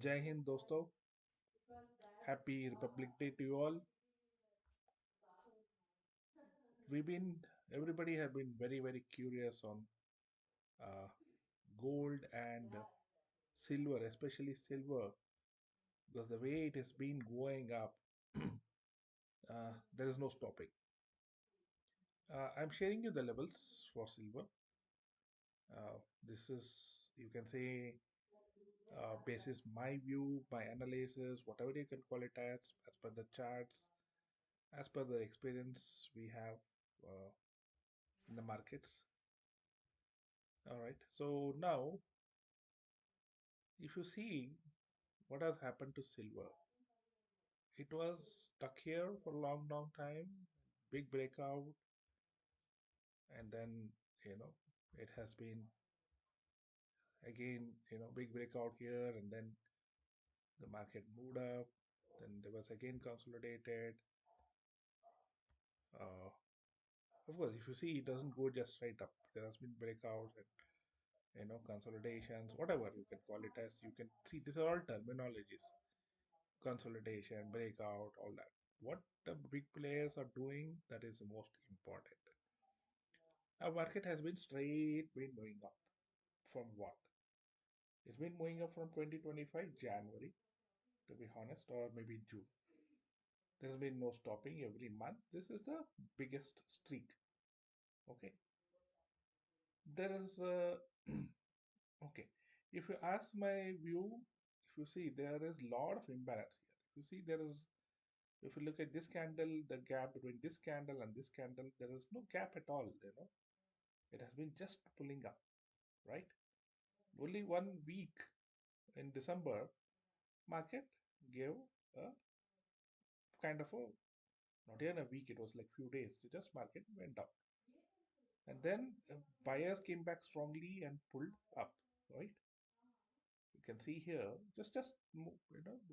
Jai Hind, dosto. Happy Republic Day to you all. We've been, everybody have been very curious on uh, gold and silver, especially silver, because the way it has been going up, there is no stopping. I'm sharing you the levels for silver. This is, you can say, basis my view, my analysis, whatever you can call it as per the charts, as per the experience we have in the markets. All right. So now, if you see what has happened to silver, it was stuck here for a long time, big breakout, and then you know it has been again big breakout here, and then the market moved up. Then there was again consolidated. Uh, of course, if you see, it doesn't go just straight up. There has been breakouts and consolidations, whatever you can call it as. You can see these are all terminologies: consolidation, breakout, all that. What the big players are doing, that is the most important. Our market has been straight been going up from what? It's been going up from 2025 January, to be honest, or maybe June. There's been no stopping every month. This is the biggest streak. Okay. There is a okay. If you ask my view, if you see there is lot of imbalance here. If you see there is if you look at this candle, the gap between this candle and this candle, there is no gap at all. It has been just pulling up, right? Only 1 week in December, market gave a kind of a, not even a week, it was like few days. So just market went up. And then buyers came back strongly and pulled up, right? You can see here, just a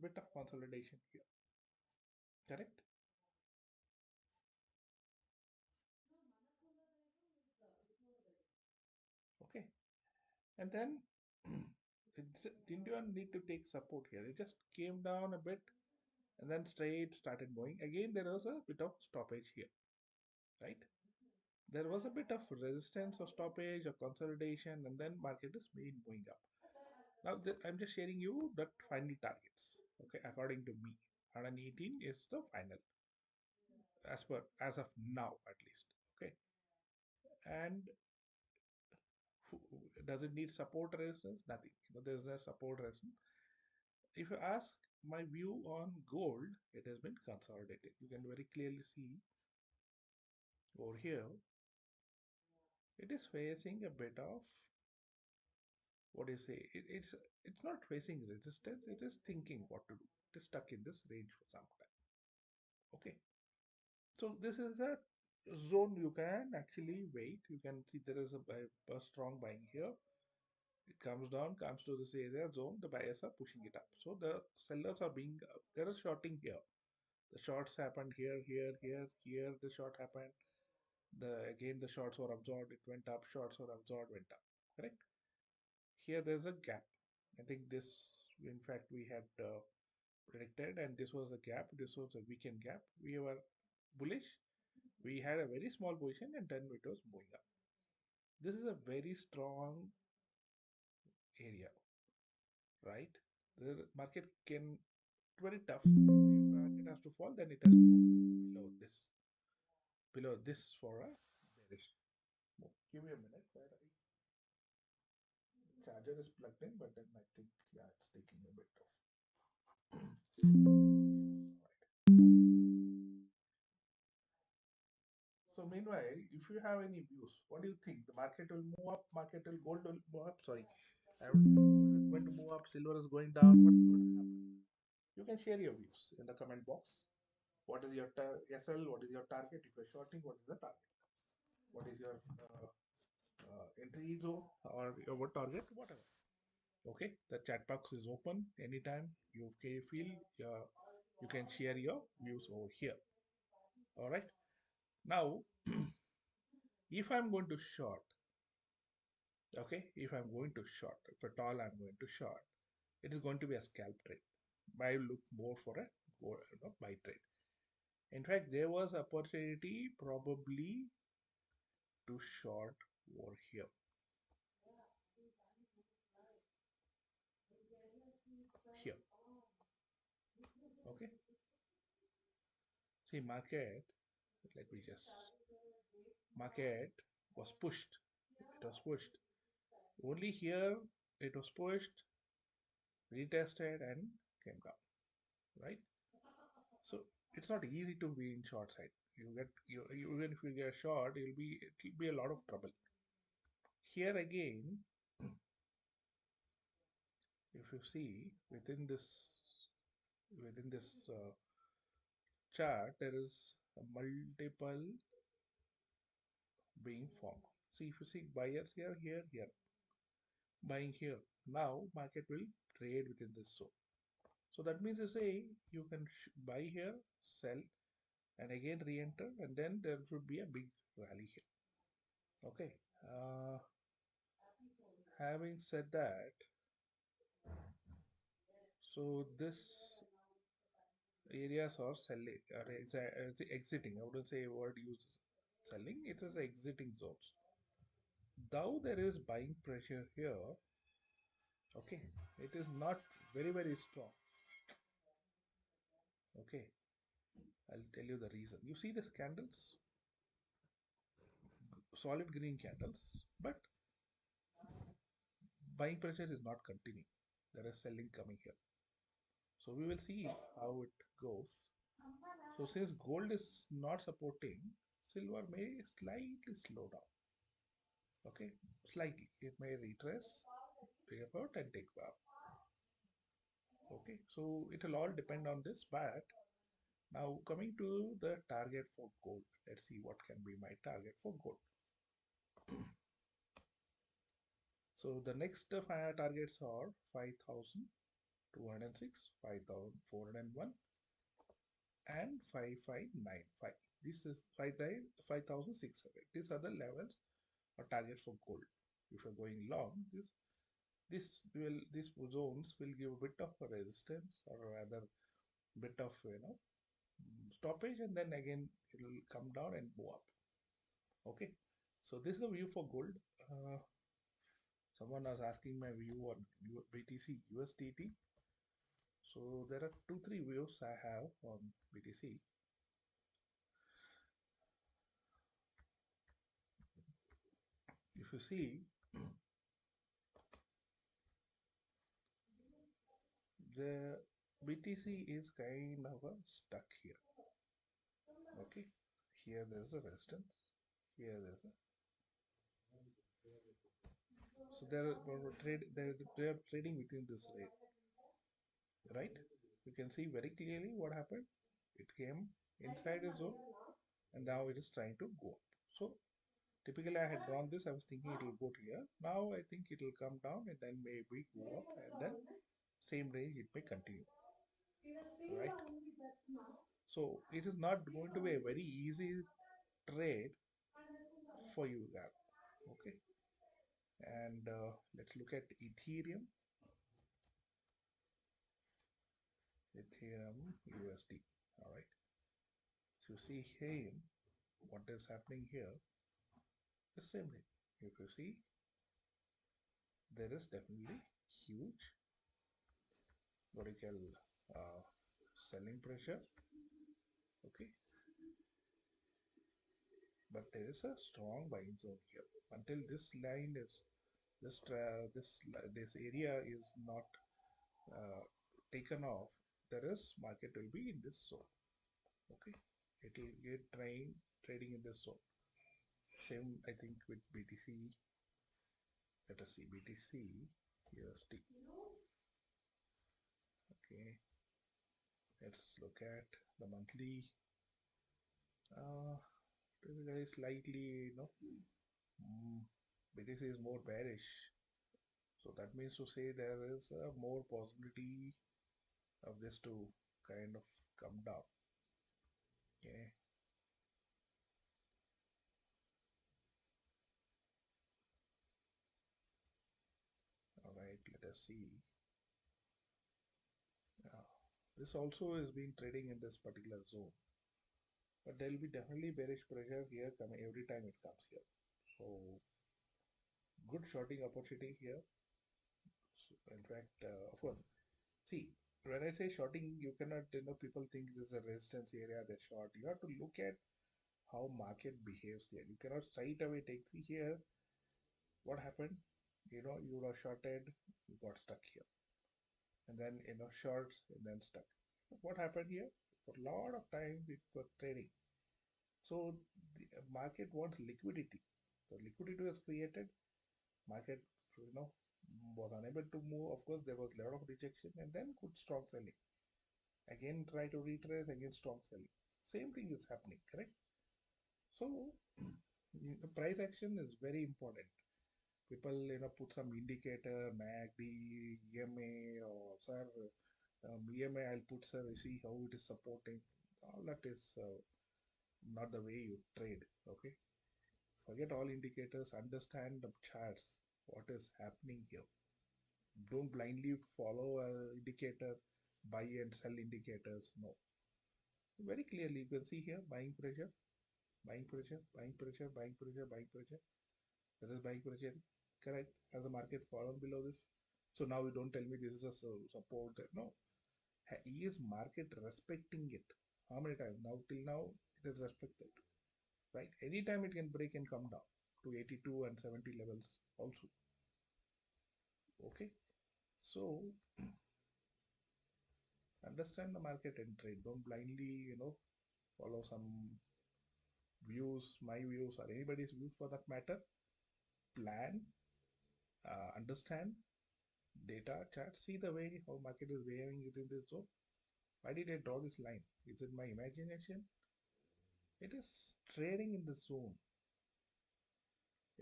bit of consolidation here, correct? Okay. And then it didn't even need to take support here. It just came down a bit and then straight started going. Again, there was a bit of stoppage here, right? There was a bit of resistance or stoppage or consolidation, and then market is been going up. Now I'm just sharing you that final targets. Okay, according to me, 118 is the final as of now at least. Okay, and does it need support resistance? Nothing. There's no support resistance. If you ask my view on gold, it has been consolidated. You can very clearly see over here, it is facing a bit of, what do you say? It's not facing resistance. It is thinking what to do. It is stuck in this range for some time. Okay, so this is a zone you can actually wait. You can see there is a strong buying here. It comes down, comes to this area zone. The buyers are pushing it up. So the sellers are being there is shorting here. The shorts happened here. The short happened. Again the shorts were absorbed. It went up. Shorts were absorbed. Went up. Correct. Here there's a gap. I think this, in fact, we had predicted, and this was a gap. This was a weekend gap. We were bullish. We had a very small position, and then it was moving up. This is a very strong area, right? The market can very tough. If market has to fall, then it has to go below this for a bearish move. Give me a minute. Where charger is plugged in, but then I think yeah, it's taking a bit of. So meanwhile, if you have any views, what do you think? The market will move up, market will gold will move up. Sorry, gold is going to move up, silver is going down. What is going to happen? You can share your views in the comment box. What is your SL? What is your target? If you're shorting, what is the target? What is your entry zone or your target? Whatever. Okay, the chat box is open anytime you feel you can share your views over here. All right. Now, if I'm going to short, okay, if I'm going to short, if at all I'm going to short, it is going to be a scalp trade. I look more for a buy trade. In fact, there was opportunity probably to short over here. Here. Okay. See, let me just, market was pushed. It was pushed. Only here it was pushed, retested, and came down. Right? So it's not easy to be in short side. Even if you get short, it'll be a lot of trouble. Here again, if you see within this chart, there is a multiple being formed. See, if you see buyers here, here, here, buying here. Now market will trade within this zone. So that means you say you can buy here, sell, and again re-enter, and then there should be a big rally here. Okay. Having said that, so this areas are selling or exiting. I wouldn't say a word used selling. It is exiting zones. Though there is buying pressure here, okay, it is not very strong. Okay, I'll tell you the reason. You see these candles, solid green candles, but buying pressure is not continuing. There is selling coming here. So we will see how it goes. So since gold is not supporting, silver may slightly slow down. Okay, slightly. It may retrace, pivot, and take back. Okay, so it will all depend on this. But now coming to the target for gold, let's see what can be my target for gold. So the next targets are 5,206, 5,401, and 5,595. This is 5,600. These are the levels or targets for gold. If you're going long, these zones will give a bit of a resistance, or rather bit of stoppage, and then again it will come down and go up. Okay, so this is the view for gold. Someone was asking my view on BTC USDT. So there are 2-3 views I have on BTC. If you see, the BTC is kind of stuck here. Okay, here there's a resistance, here there's a, so they're trading within this rate, right? You can see very clearly what happened. It came inside a zone, and now it is trying to go up. So typically I had drawn this, I was thinking it will go to here. Now I think it will come down and then maybe go up, and then same range it may continue, right? So it is not going to be a very easy trade for you guys. Okay, and let's look at Ethereum USD. All right, so see here what is happening here. The same thing. If you see, there is definitely huge vertical selling pressure. Okay, but there is a strong buying zone here. Until this line is this area is not taken off, there is market will be in this zone. Okay, it will get trading in this zone. Same I think with BTC. Let us see BTC USD. Okay, let's look at the monthly. Typically slightly, BTC is more bearish. So that means to say there is a more possibility of this to kind of come down. Okay. All right, let us see. This also is being trading in this particular zone, but there will be definitely bearish pressure here coming every time it comes here. So good shorting opportunity here. So in fact, of course, see, when I say shorting, you cannot, people think this is a resistance area, they short. You have to look at how market behaves there. You cannot straight away take, see here, what happened? You were shorted, you got stuck here. And then, shorts, and then stuck. What happened here? For a lot of time, it was trading. So the market wants liquidity. So liquidity was created. Market, you know, was unable to move. Of course, there was a lot of rejection, and then good strong selling. Again, try to retrace, again strong selling. Same thing is happening, correct? So the price action is very important. People, put some indicator, MACD, EMA, or sir, EMA, I'll put, sir, you see how it is supporting. All that is not the way you trade, okay? Forget all indicators, understand the charts, what is happening here. Don't blindly follow a indicator, buy and sell indicators, no. Very clearly, you can see here, buying pressure, buying pressure, buying pressure, buying pressure, buying pressure. That is buying pressure, correct? Has the market fallen below this? So now you don't tell me this is a support. No, is market respecting it? How many times now? Till now, it is respected, right? Anytime it can break and come down to 82 and 70 levels also. Okay, so understand the market and trade. Don't blindly, follow some views, my views, or anybody's views for that matter. Plan, understand data chart, see the way how market is behaving within this zone. Why did I draw this line? Is it my imagination? It is trading in the zone.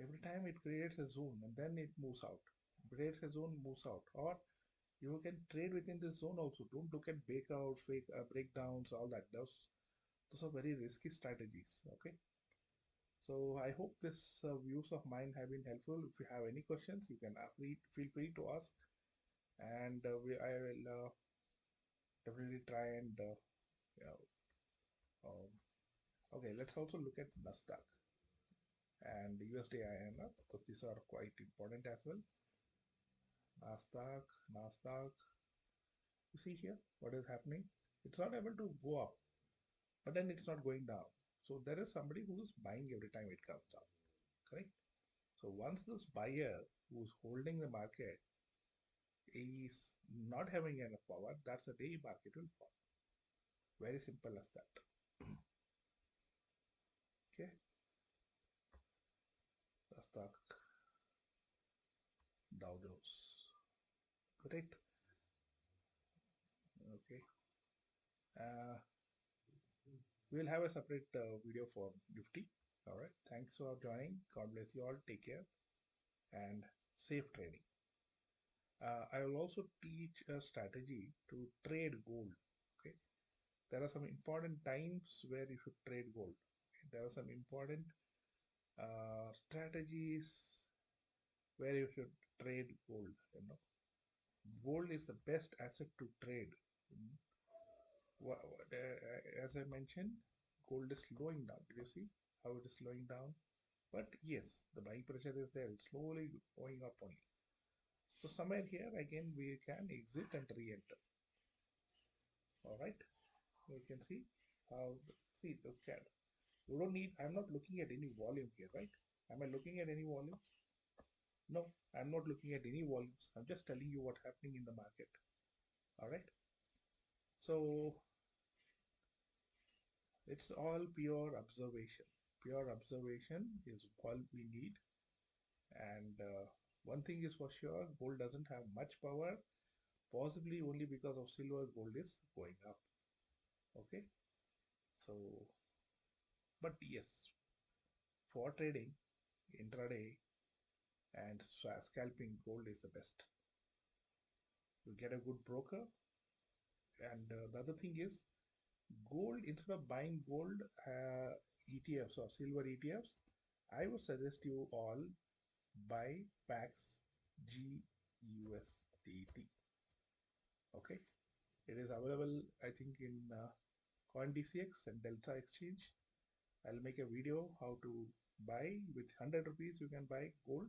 Every time it creates a zone and then it moves out. Creates a zone, moves out. Or you can trade within this zone also. Don't look at breakout, fake breakdowns, all that. Those are very risky strategies. Okay. So I hope this views of mine have been helpful. If you have any questions, you can feel free to ask, and I will definitely try and yeah, um, okay. Let's also look at Nasdaq and USD INR because these are quite important as well. Nasdaq. You see here what is happening? It's not able to go up, but then it's not going down. So there is somebody who is buying every time it comes down, correct? So once this buyer who's holding the market is not having enough power, that's the day market will fall. Very simple as that. Okay, Nasdaq, Dow Jones, correct? Okay. Uh, we'll have a separate video for Nifty. All right. Thanks for joining. God bless you all. Take care and safe trading. I will also teach a strategy to trade gold. Okay. There are some important times where you should trade gold. There are some important strategies where you should trade gold. Gold is the best asset to trade. Mm. As I mentioned, gold is slowing down. Did you see how it is slowing down? But yes, the buying pressure is there. It's slowly going up only. So somewhere here again we can exit and re-enter. All right. You can see how. See, look at. You don't need. I'm not looking at any volume here, right? Am I looking at any volume? No, I'm not looking at any volumes. I'm just telling you what's happening in the market. All right. So it's all pure observation. Pure observation is all we need. And one thing is for sure, gold doesn't have much power, possibly only because of silver, gold is going up. Okay. So, but yes, for trading, intraday, and scalping, gold is the best. You get a good broker. And the other thing is, gold, instead of buying gold ETFs or silver ETFs, I would suggest you all buy PAX GUSDT. Okay, It is available, I think, in CoinDCX and Delta Exchange. I'll make a video how to buy with 100 rupees. You can buy gold.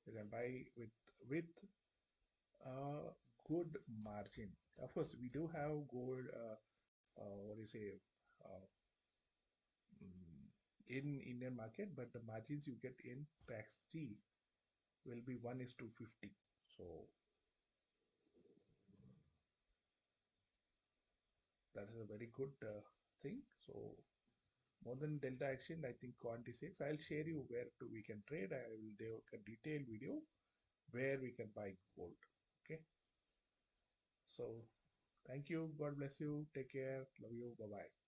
You can buy with uh, good margin. Of course, we do have gold. What do you say? Uh, in Indian market, but the margins you get in PAX-G will be 1 is to 50. So that is a very good thing. So more than Delta Exchange, I think Quanti6. I'll share you where we can trade. I will do a detailed video where we can buy gold. Okay. So thank you. God bless you. Take care. Love you. Bye bye.